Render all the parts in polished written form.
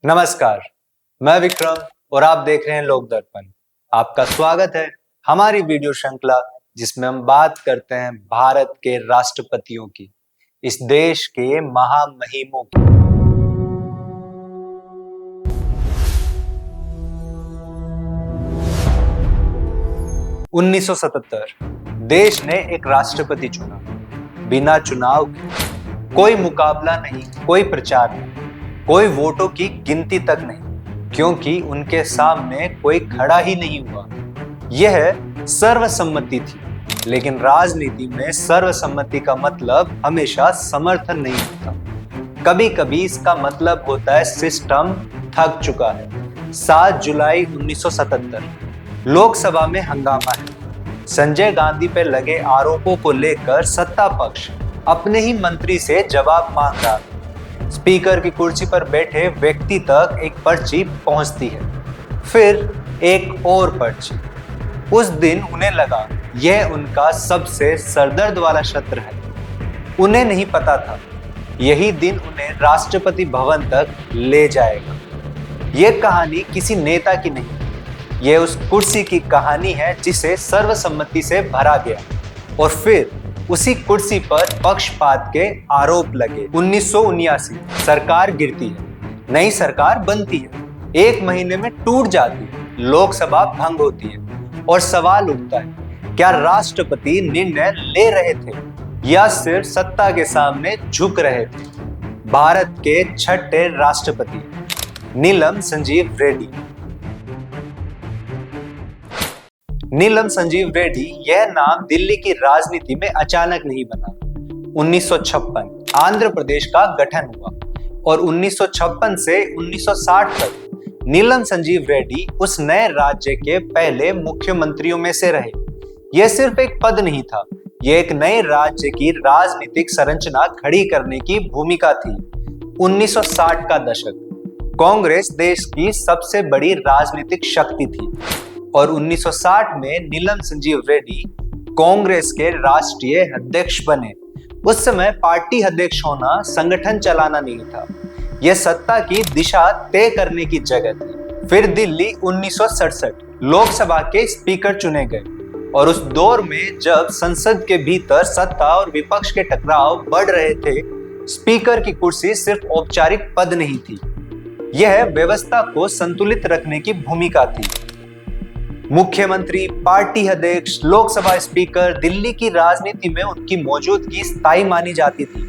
नमस्कार, मैं विक्रम और आप देख रहे हैं लोक दर्पण। आपका स्वागत है हमारी वीडियो श्रृंखला जिसमें हम बात करते हैं भारत के राष्ट्रपतियों की, इस देश के महामहिमों की। उन्नीस देश ने एक राष्ट्रपति चुना, बिना चुनाव के। कोई मुकाबला नहीं, कोई प्रचार नहीं, कोई वोटों की गिनती तक नहीं, क्योंकि उनके सामने कोई खड़ा ही नहीं हुआ। यह सर्वसम्मति थी, लेकिन राजनीति में सर्वसम्मति का मतलब हमेशा समर्थन नहीं होता। कभी कभी इसका मतलब होता है सिस्टम थक चुका है। 7 जुलाई 1977 लोकसभा में हंगामा है। संजय गांधी पर लगे आरोपों को लेकर सत्ता पक्ष अपने ही मंत्री से जवाब मांग रहा था। स्पीकर की कुर्सी पर बैठे व्यक्ति तक एक पर्ची पहुंचती है, फिर एक और पर्ची। उस दिन उन्हें लगा यह उनका सबसे सरदर्द वाला सत्र है। उन्हें नहीं पता था यही दिन उन्हें राष्ट्रपति भवन तक ले जाएगा। यह कहानी किसी नेता की नहीं, यह उस कुर्सी की कहानी है जिसे सर्वसम्मति से भरा गया और फिर उसी कुर्सी पर पक्षपात के आरोप लगे। 1979 सरकार गिरती है, नई सरकार बनती है, 1 महीने में टूट जाती है, लोकसभा भंग होती है और सवाल उठता है, क्या राष्ट्रपति निर्णय ले रहे थे या सिर्फ सत्ता के सामने झुक रहे थे? भारत के 6ठे राष्ट्रपति नीलम संजीव रेड्डी। नीलम संजीव रेड्डी यह नाम दिल्ली की राजनीति में अचानक नहीं बना। 1956 आंध्र प्रदेश का गठन हुआ और 1956 से 1960 तक नीलम संजीव रेड्डी उस नए राज्य के पहले मुख्यमंत्रियों में से रहे। यह सिर्फ एक पद नहीं था, यह एक नए राज्य की राजनीतिक संरचना खड़ी करने की भूमिका थी। 1960 का दशक, कांग्रेस देश की सबसे बड़ी राजनीतिक शक्ति थी और 1960 में नीलम संजीव रेड्डी कांग्रेस के राष्ट्रीय अध्यक्ष बने। उस समय पार्टी अध्यक्ष होना संगठन चलाना नहीं था, यह सत्ता की दिशा तय करने की जगह थी। फिर दिल्ली 1967 लोकसभा के स्पीकर चुने गए और उस दौर में जब संसद के भीतर सत्ता और विपक्ष के टकराव बढ़ रहे थे, स्पीकर की कुर्सी सिर्फ औपचारिक पद नहीं थी, यह व्यवस्था को संतुलित रखने की भूमिका थी। मुख्यमंत्री, पार्टी अध्यक्ष, लोकसभा स्पीकर, दिल्ली की राजनीति में उनकी मौजूदगी स्थायी मानी जाती थी।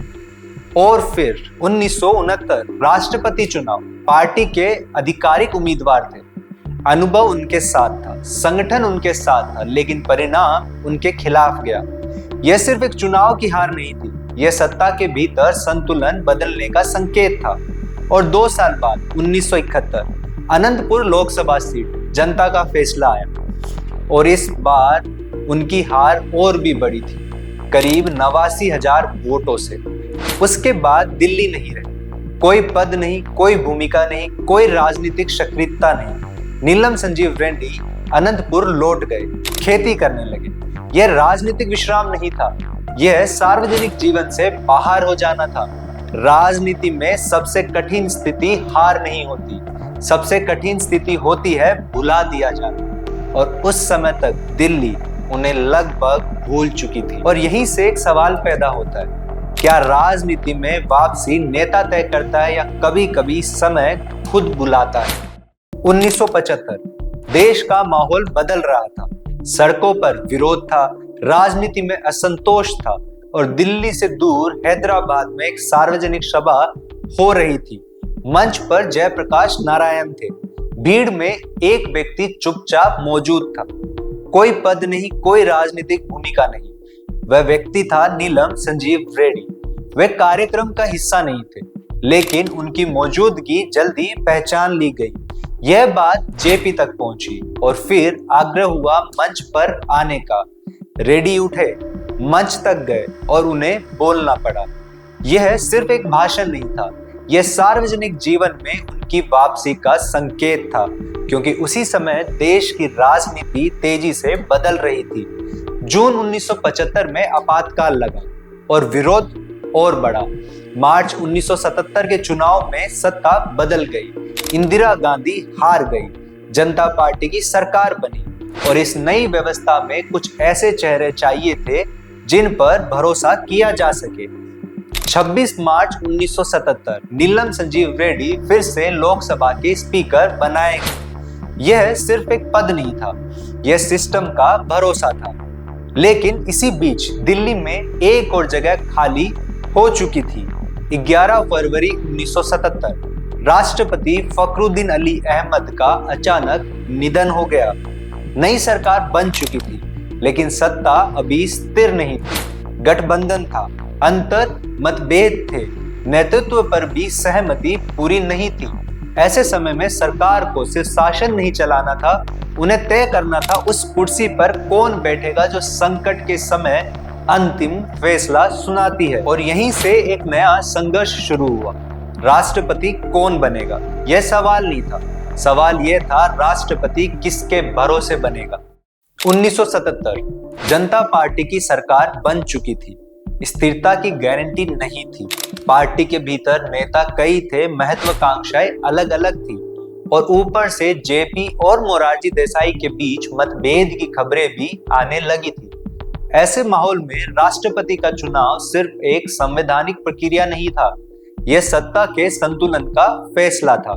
और फिर 1969 राष्ट्रपति चुनाव, पार्टी के आधिकारिक उम्मीदवार थे, अनुभव उनके साथ था, संगठन उनके साथ था, लेकिन परिणाम उनके खिलाफ गया। यह सिर्फ एक चुनाव की हार नहीं थी, यह सत्ता के भीतर संतुलन बदलने का संकेत था। और 2 साल बाद 1971 अनंतपुर लोकसभा सीट, जनता का फैसला आया और इस बार उनकी हार और भी बड़ी थी, करीब 89,000 वोटों से। उसके बाद दिल्ली नहीं रही, कोई पद नहीं, कोई भूमिका नहीं, कोई राजनीतिक सक्रियता नहीं। नीलम संजीव रेड्डी अनंतपुर लौट गए, खेती करने लगे। यह राजनीतिक विश्राम नहीं था, यह सार्वजनिक जीवन से बाहर हो जाना था। राजनीति में सबसे कठिन स्थिति हार नहीं होती, सबसे कठिन स्थिति होती है भुला दिया जाना। और उस समय तक दिल्ली उन्हें लगभग भूल चुकी थी। और यहीं से एक सवाल पैदा होता है, क्या राजनीति में वापसी नेता तय करता है या कभी कभी समय खुद बुलाता है? 1975 देश का माहौल बदल रहा था, सड़कों पर विरोध था, राजनीति में असंतोष था और दिल्ली से दूर हैदराबाद में एक सार्वजनिक सभा हो रही थी। मंच पर जयप्रकाश नारायण थे, भीड़ में एक व्यक्ति चुपचाप मौजूद था, कोई पद नहीं, कोई राजनीतिक भूमिका नहीं। वह व्यक्ति था नीलम संजीव रेड्डी। वे कार्यक्रम का हिस्सा नहीं थे, लेकिन उनकी मौजूदगी जल्दी पहचान ली गई। यह बात जेपी तक पहुंची और फिर आग्रह हुआ मंच पर आने का। रेड्डी उठे, मंच तक गए और उन्हें बोलना पड़ा। यह सिर्फ एक भाषण नहीं था, यह सार्वजनिक जीवन में उनकी वापसी का संकेत था, क्योंकि उसी समय देश की राजनीति तेजी से बदल रही थी। जून 1975 में आपातकाल लगा और विरोध और बढ़ा। मार्च 1977 के चुनाव में सत्ता बदल गई, इंदिरा गांधी हार गई, जनता पार्टी की सरकार बनी और इस नई व्यवस्था में कुछ ऐसे चेहरे चाहिए थे जिन पर भरोसा किया जा सके। 26 मार्च 1977 नीलम संजीव रेड्डी फिर से लोकसभा के स्पीकर बनाए गए। यह सिर्फ एक पद नहीं था, यह सिस्टम का भरोसा था। लेकिन इसी बीच दिल्ली में एक और जगह खाली हो चुकी थी। 11 फरवरी 1977 राष्ट्रपति फखरुद्दीन अली अहमद का अचानक निधन हो गया। नई सरकार बन चुकी थी, लेकिन सत्ता अभी स्थिर नहीं थी। गठबंधन था, अंतर मतभेद थे, नेतृत्व पर भी सहमति पूरी नहीं थी। ऐसे समय में सरकार को सिर्फ शासन नहीं चलाना था, उन्हें तय करना था उस कुर्सी पर कौन बैठेगा जो संकट के समय अंतिम फैसला सुनाती है। और यहीं से एक नया संघर्ष शुरू हुआ। राष्ट्रपति कौन बनेगा, यह सवाल नहीं था, सवाल यह था राष्ट्रपति किसके भरोसे बनेगा। 1977 जनता पार्टी की सरकार बन चुकी थी। स्थिरता की गारंटी नहीं थी। पार्टी के भीतर नेता कई थे, महत्वाकांक्षाएं अलग अलग थी और ऊपर से जेपी और मोरारजी देसाई के बीच मतभेद की खबरें भी आने लगी थी। ऐसे माहौल में राष्ट्रपति का चुनाव सिर्फ एक संवैधानिक प्रक्रिया नहीं था, यह सत्ता के संतुलन का फैसला था।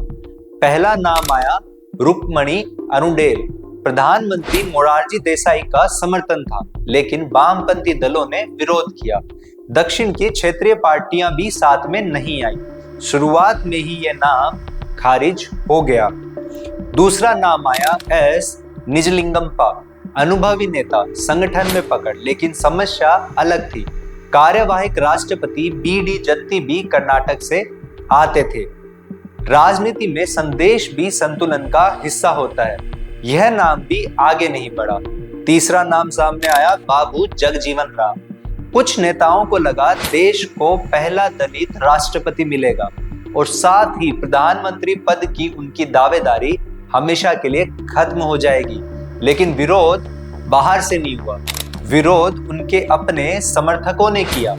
पहला नाम आया रुक्मणी अरुणडेल। प्रधानमंत्री मोरारजी देसाई का समर्थन था, लेकिन वामपंथी दलों ने विरोध किया। दक्षिण की क्षेत्रीय पार्टियां भी साथ में नहीं आई। शुरुआत में ही यह नाम खारिज हो गया। दूसरा नाम आया एस निजलिंगप्पा। अनुभवी नेता, संगठन में पकड़, लेकिन समस्या अलग थी। कार्यवाहक राष्ट्रपति बी.डी. जत्ती भी कर्नाटक से आते थे। राजनीति में संदेश भी संतुलन का हिस्सा होता है। यह नाम भी आगे नहीं बढ़ा। तीसरा नाम सामने आया बाबू जगजीवन राम। कुछ नेताओं को लगा देश को पहला दलित राष्ट्रपति मिलेगा और साथ ही प्रधानमंत्री पद की उनकी दावेदारी हमेशा के लिए खत्म हो जाएगी। लेकिन विरोध बाहर से नहीं हुआ, विरोध उनके अपने समर्थकों ने किया।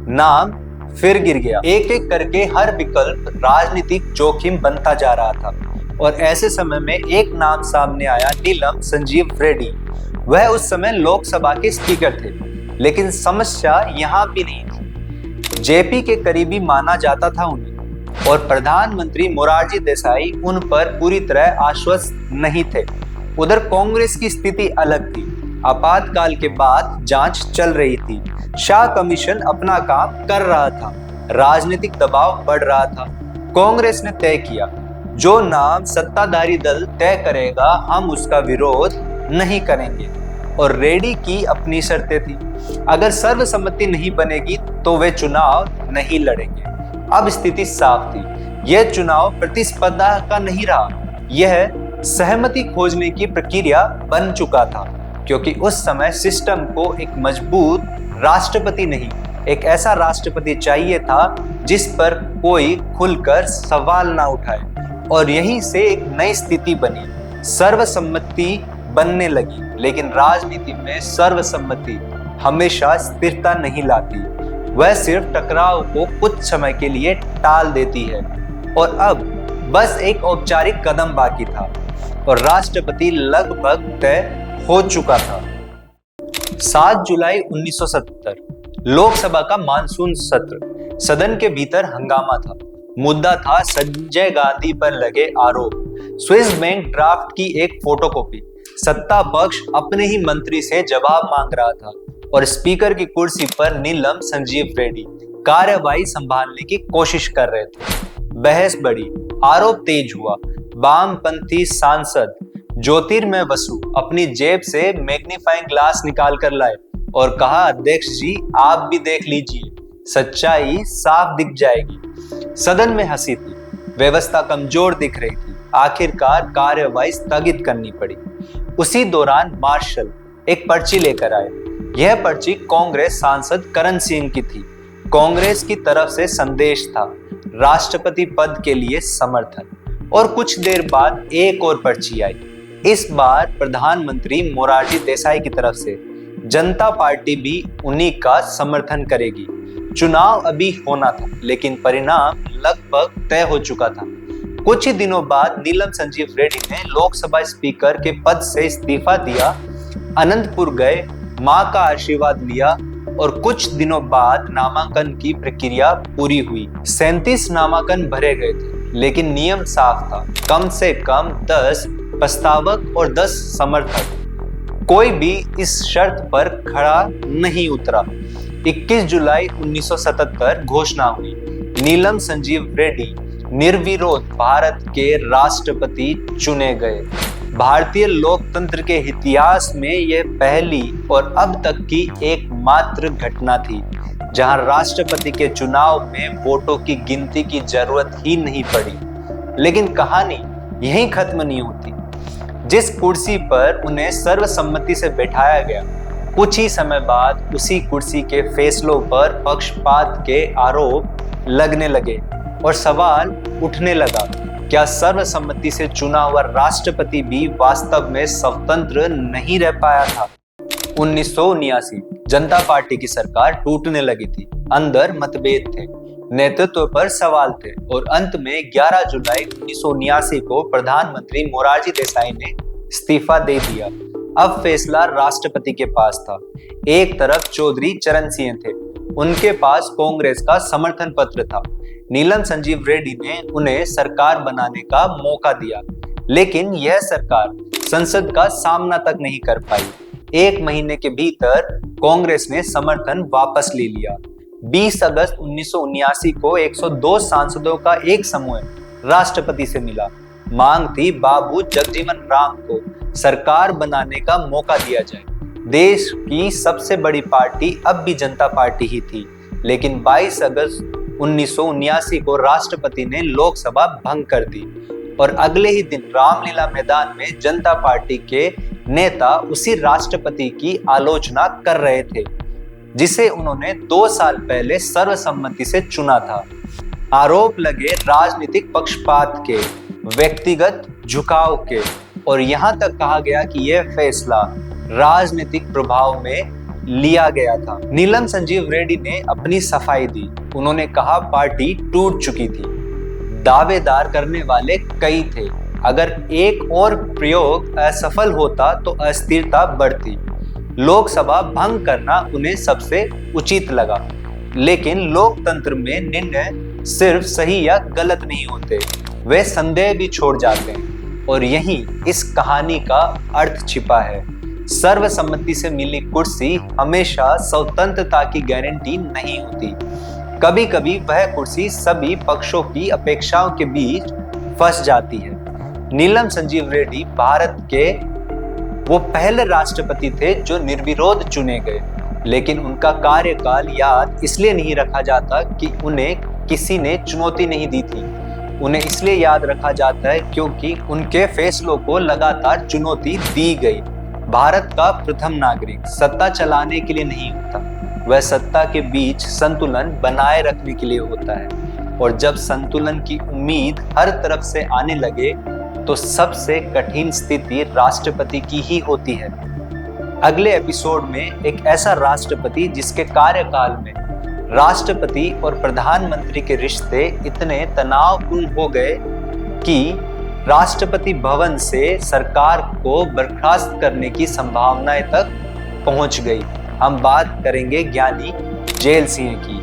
नाम फिर गिर गया। एक एक करके हर विकल्प राजनीतिक जोखिम बनता जा रहा था और ऐसे समय में एक नाम सामने आया, नीलम संजीव रेड्डी। वह उस समय लोकसभा के स्पीकर थे, लेकिन समस्या यहाँ भी नहीं थी। जेपी के करीबी माना जाता था उन्हें और प्रधानमंत्री मोरारजी देसाई उन पर पूरी तरह आश्वस्त नहीं थे। उधर कांग्रेस की स्थिति अलग थी। आपातकाल के बाद जांच चल रही थी। शाह कमीशन अपना काम कर रहा था। राजनीतिक दबाव बढ़ रहा था। कांग्रेस ने तय किया, जो नाम सत्ताधारी दल तय करेगा हम उसका विरोध नहीं करेंगे। और रेड्डी की अपनी शर्तें थी। अगर सर्वसम्मति नहीं बनेगी तो वे चुनाव नहीं लड़ेंगे। अब स्थिति साफ थी, यह चुनाव प्रतिस्पर्धा का नहीं रहा, यह सहमति खोजने की प्रक्रिया बन चुका था। क्योंकि उस समय सिस्टम को एक मजबूत राष्ट्रपति नहीं, एक ऐसा राष्ट्रपति चाहिए था जिस पर कोई खुलकर सवाल ना उठाए। और यहीं से एक नई स्थिति बनी, सर्वसम्मति बनने लगी। लेकिन राजनीति में सर्वसम्मति हमेशा स्थिरता नहीं लाती, वह सिर्फ टकराव को कुछ समय के लिए टाल देती है। और अब बस एक औपचारिक कदम बाकी था और राष्ट्रपति लगभग तय हो चुका था। 7 जुलाई 1970 लोकसभा का मानसून सत्र। सदन के भीतर हंगामा था। मुद्दा था संजय गांधी पर लगे आरोप, स्विस बैंक ड्राफ्ट की एक फोटोकॉपी। सत्ता पक्ष अपने ही मंत्री से जवाब मांग रहा था और स्पीकर की कुर्सी पर नीलम संजीव रेड्डी कार्यवाही संभालने की कोशिश कर रहे थे। बहस बढ़ी, आरोप तेज हुआ। वामपंथी सांसद ज्योतिर्मय बसु अपनी जेब से मैग्नीफाइंग ग्लास निकाल कर लाए और कहा, अध्यक्ष जी आप भी देख लीजिए, सच्चाई साफ दिख जाएगी। सदन में हंसी थी, व्यवस्था कमजोर दिख रही थी। आखिरकार कार्यवाही स्थगित करनी पड़ी। उसी दौरान मार्शल एक पर्ची लेकर आए। यह पर्ची कांग्रेस सांसद करण सिंह की थी। कांग्रेस की तरफ से संदेश था, राष्ट्रपति पद के लिए समर्थन। और कुछ देर बाद एक और पर्ची आई। इस बार प्रधानमंत्री मोरारजी देसाई की तरफ से। जनता पार्टी भी उन्हीं का समर्थन करेगी। चुनाव अभी होना था, लेकिन परिणाम लगभग तय हो चुका था। कुछ ही दिनों बाद नीलम संजीव रेड्डी ने लोकसभा स्पीकर के पद से इस्तीफा दिया, अनंतपुर गए, मां का आशीर्वाद लिया और कुछ दिनों बाद नामांकन की प्रक्रिया पूरी हुई। 37 नामांकन भरे गए थे, लेकिन नियम साफ था, कम से कम 10 प्रस्तावक और 10 समर्थक। कोई भी इस शर्त पर खड़ा नहीं उतरा। 21 जुलाई 1977 घोषणा हुई। नीलम संजीव रेड्डी निर्विरोध भारत के राष्ट्रपति चुने गए। भारतीय लोकतंत्र के इतिहास में यह पहली और अब तक की एकमात्र घटना थी जहां राष्ट्रपति के चुनाव में वोटों की गिनती की जरूरत ही नहीं पड़ी। लेकिन कहानी यहीं खत्म नहीं होती। जिस कुर्सी पर उन्हें सर्वसम्मति से बैठाया गया, कुछ ही समय बाद उसी कुर्सी के फैसलों पर पक्षपात के आरोप लगने लगे और सवाल उठने लगा, क्या सर्वसम्मति से चुना हुआ राष्ट्रपति भी वास्तव में स्वतंत्र नहीं रह पाया था? 1979 जनता पार्टी की सरकार टूटने लगी थी। अंदर मतभेद थे, नेतृत्व पर सवाल थे और अंत में 11 जुलाई 1979 को प्रधानमंत्री मोरारजी देसाई ने इस्तीफा दे दिया। अब फैसला राष्ट्रपति के पास था। एक तरफ चौधरी चरण सिंह थे, उनके पास कांग्रेस का समर्थन पत्र था। नीलम संजीव रेड्डी ने उन्हें सरकार बनाने का मौका दिया, लेकिन यह सरकार संसद का सामना तक नहीं कर पाई। 1 महीने के भीतर कांग्रेस ने समर्थन वापस ले लिया। 20 अगस्त 1979 को 102 सांसदों का एक समूह राष्ट्रपति से मिला। मांग थी बाबू जगजीवन राम को सरकार बनाने का मौका दिया जाए। देश की सबसे बड़ी पार्टी अब भी जनता पार्टी ही थी, लेकिन 22 अगस्त 1979 को राष्ट्रपति ने लोकसभा भंग कर दी और अगले ही दिन रामलीला मैदान में जनता पार्टी के नेता उसी राष्ट्रपति की आलोचना कर रहे थे, जिसे उन्होंने 2 साल पहले सर्वसम्मति से चुना था। आरोप लगे राजनीतिक पक्षपात के, व्यक्तिगत झुकाव के और यहां तक कहा गया कि यह फैसला राजनीतिक प्रभाव में लिया गया था। नीलम संजीव रेड्डी ने अपनी सफाई दी। उन्होंने कहा पार्टी टूट चुकी थी। दावेदार करने वाले कई थे। अगर एक और प्रयोग असफल होता तो अस्थिरता बढ़ती। लोकसभा भंग करना उन्हें सबसे उचित लगा। लेकिन लोकतंत्र में निर्णय सिर्फ सही या गलत नहीं होते, वे संदेह भी छोड़ जाते हैं और यही इस कहानी का अर्थ छिपा है। सर्वसम्मति से मिली कुर्सी हमेशा स्वतंत्रता की गारंटी नहीं होती। कभी कभी वह कुर्सी सभी पक्षों की अपेक्षाओं के बीच फंस जाती है। नीलम संजीव रेड्डी भारत के वो पहले राष्ट्रपति थे जो निर्विरोध चुने गए, लेकिन उनका कार्यकाल याद इसलिए नहीं रखा जाता कि उन्हें किसी ने चुनौती नहीं दी थी। उन्हें इसलिए याद रखा जाता है क्योंकि उनके फैसलों को लगातार चुनौती दी गई। भारत का प्रथम नागरिक सत्ता चलाने के लिए नहीं होता, वह सत्ता के बीच संतुलन बनाए रखने के लिए होता है। और जब संतुलन की उम्मीद हर तरफ से आने लगे तो सबसे कठिन स्थिति राष्ट्रपति की ही होती है। अगले एपिसोड में एक ऐसा राष्ट्रपति जिसके कार्यकाल में राष्ट्रपति और प्रधानमंत्री के रिश्ते इतने तनावपूर्ण हो गए कि राष्ट्रपति भवन से सरकार को बर्खास्त करने की संभावनाएं तक पहुंच गई। हम बात करेंगे ज्ञानी जेल सिंह की।